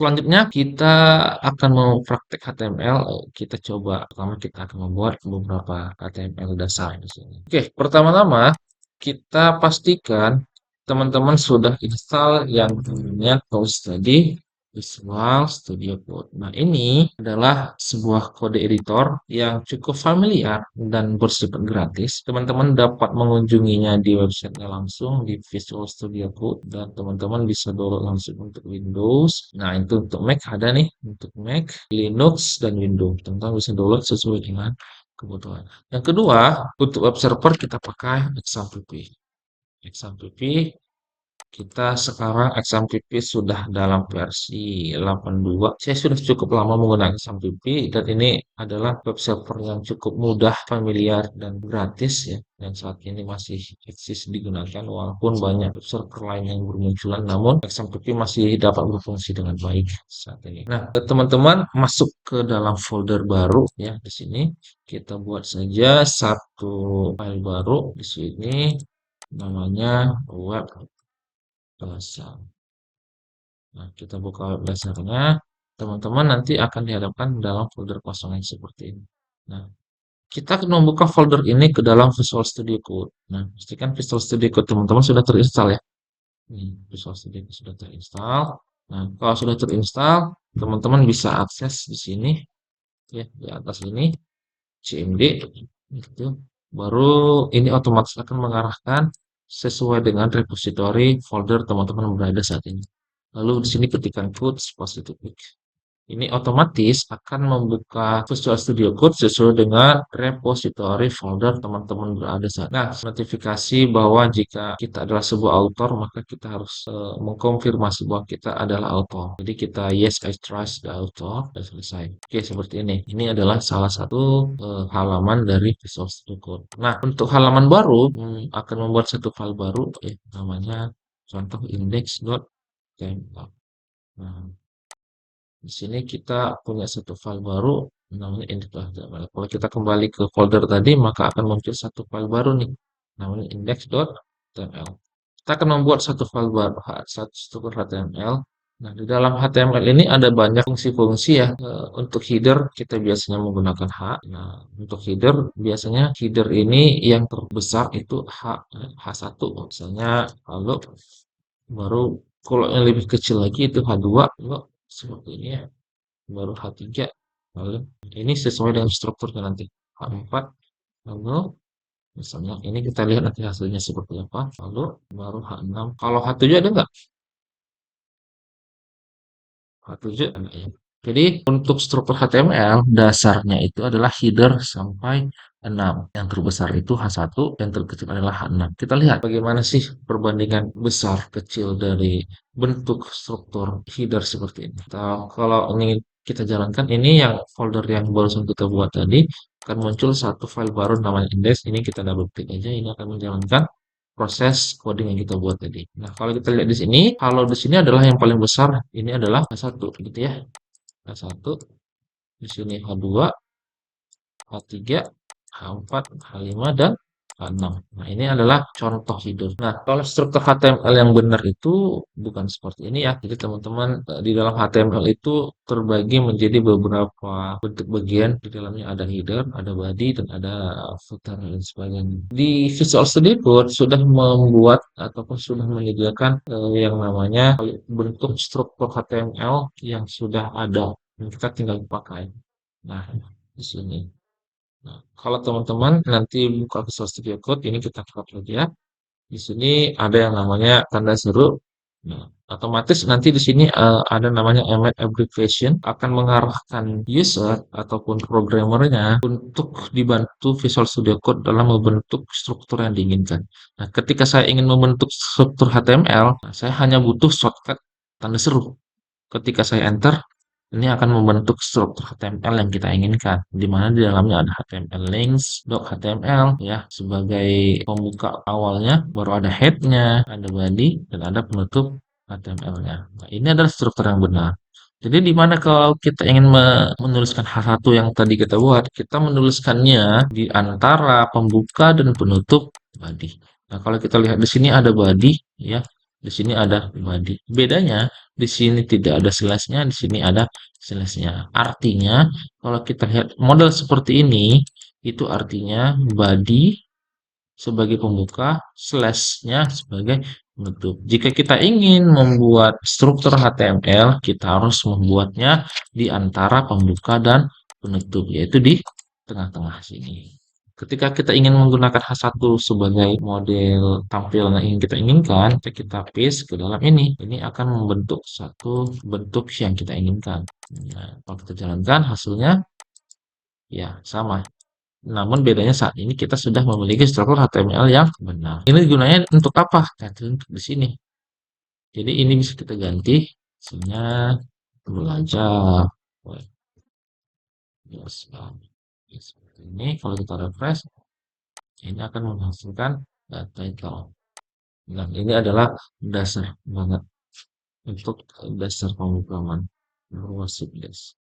Selanjutnya kita akan mempraktek HTML. Kita coba pertama kita akan membuat beberapa HTML dasar di sini. Oke, pertama-tama kita pastikan teman-teman sudah install yang namanya Tools tadi, Visual Studio Code. Nah, ini adalah sebuah kode editor yang cukup familiar dan bersifat gratis. Teman-teman dapat mengunjunginya di websitenya langsung di Visual Studio Code dan teman-teman bisa download langsung untuk Windows. Nah, itu untuk Mac ada nih, untuk Mac, Linux, dan Windows. Teman-teman bisa download sesuai dengan kebutuhan. Yang kedua, untuk web server kita pakai XAMPP. XAMPP kita sekarang XAMPP sudah dalam versi 82. Saya sudah cukup lama menggunakan XAMPP dan ini adalah web server yang cukup mudah, familiar, dan gratis ya. Dan saat ini masih eksis digunakan walaupun banyak web server lain yang bermunculan, namun XAMPP masih dapat berfungsi dengan baik saat ini. Nah, teman-teman masuk ke dalam folder baru ya di sini. Kita buat saja satu file baru di sini namanya web dasar. Nah, kita buka web dasarnya. Teman-teman nanti akan dihadapkan dalam folder kosong yang seperti ini. Nah, kita akan membuka folder ini ke dalam Visual Studio Code. Nah, pastikan Visual Studio Code teman-teman sudah terinstall ya. Nih, Visual Studio Code sudah terinstall. Nah, kalau sudah terinstall, teman-teman bisa akses di sini ya, di atas ini cmd gitu. Baru ini otomatis akan mengarahkan sesuai dengan repository folder teman-teman berada saat ini. Lalu di sini ketikkan code spesifik. Ini otomatis akan membuka Visual Studio Code sesuai dengan repository folder teman-teman berada saat. Nah, notifikasi bahwa jika kita adalah sebuah author, maka kita harus mengkonfirmasi bahwa kita adalah author. Jadi kita yes I trust the author dan selesai. Oke, seperti ini. Ini adalah salah satu halaman dari Visual Studio Code. Nah, untuk halaman baru akan membuat satu file baru, namanya contoh index.tml. Nah, di sini kita punya satu file baru namanya index.html. Kalau kita kembali ke folder tadi, maka akan muncul satu file baru nih namanya index.html. Kita akan membuat satu file baru, satu struktur HTML. Nah, di dalam HTML ini ada banyak fungsi-fungsi ya. Untuk header kita biasanya menggunakan H. Nah, untuk header biasanya header ini yang terbesar itu H1 misalnya, lalu baru kalau yang lebih kecil lagi itu H2, lalu seperti ini ya, baru H3, lalu ini sesuai dengan strukturnya nanti H4, lalu misalnya ini kita lihat nanti hasilnya seperti apa, lalu baru H6. Kalau H7 ada nggak? H7 ada ya. Jadi untuk struktur HTML dasarnya itu adalah header sampai 6. Yang terbesar itu H1, yang terkecil adalah H6. Kita lihat bagaimana sih perbandingan besar kecil dari bentuk struktur header seperti ini. Kalau ingin kita jalankan, ini yang folder yang barusan kita buat tadi, akan muncul satu file baru namanya index. Ini kita double klik aja, ini akan menjalankan proses coding yang kita buat tadi. Nah, kalau kita lihat di sini, kalau di sini adalah yang paling besar, ini adalah H1 gitu ya. H1, di sini H2, H3, H4, H5, dan H6. Nah, ini adalah contoh header. Nah, kalau struktur HTML yang benar itu bukan seperti ini ya. Jadi teman-teman di dalam HTML itu terbagi menjadi beberapa bentuk bagian. Di dalamnya ada header, ada body, dan ada footer dan sebagainya. Di Visual Studio Code sudah membuat ataupun sudah menyediakan yang namanya bentuk struktur HTML yang sudah ada. Kita tinggal pakai. Nah, di sini. Nah, kalau teman-teman nanti buka Visual Studio Code, ini kita buka lagi ya. Di sini ada yang namanya tanda seru. Nah, otomatis nanti di sini ada namanya embed abbreviation akan mengarahkan user ataupun programmernya untuk dibantu Visual Studio Code dalam membentuk struktur yang diinginkan. Nah, ketika saya ingin membentuk struktur HTML, nah, saya hanya butuh shortcut tanda seru. Ketika saya enter, ini akan membentuk struktur HTML yang kita inginkan, di mana di dalamnya ada HTML links, doc HTML ya sebagai pembuka awalnya, baru ada head-nya, ada body, dan ada penutup HTML-nya. Nah, ini adalah struktur yang benar. Jadi di mana kalau kita ingin menuliskan H1 yang tadi kita buat, kita menuliskannya di antara pembuka dan penutup body. Nah, kalau kita lihat di sini ada body ya. di sini ada body. Bedanya di sini tidak ada slashnya, di sini ada slashnya. Artinya kalau kita lihat model seperti ini, itu artinya body sebagai pembuka, slashnya sebagai penutup. Jika kita ingin membuat struktur HTML, kita harus membuatnya di antara pembuka dan penutup, yaitu di tengah-tengah sini. Ketika kita ingin menggunakan H1 sebagai model tampilan yang ingin kita inginkan, kita paste ke dalam ini. Ini akan membentuk satu bentuk yang kita inginkan. Nah, kalau kita jalankan hasilnya ya sama. Namun bedanya saat ini kita sudah memiliki struktur HTML yang benar. Ini gunanya untuk apa? Nah, untuk di sini. Jadi ini bisa kita ganti isinya belajar. Yes, seperti ini. Kalau kita refresh, ini akan menghasilkan title. Nah, ini adalah dasar banget untuk dasar pemrograman. Worship, yes.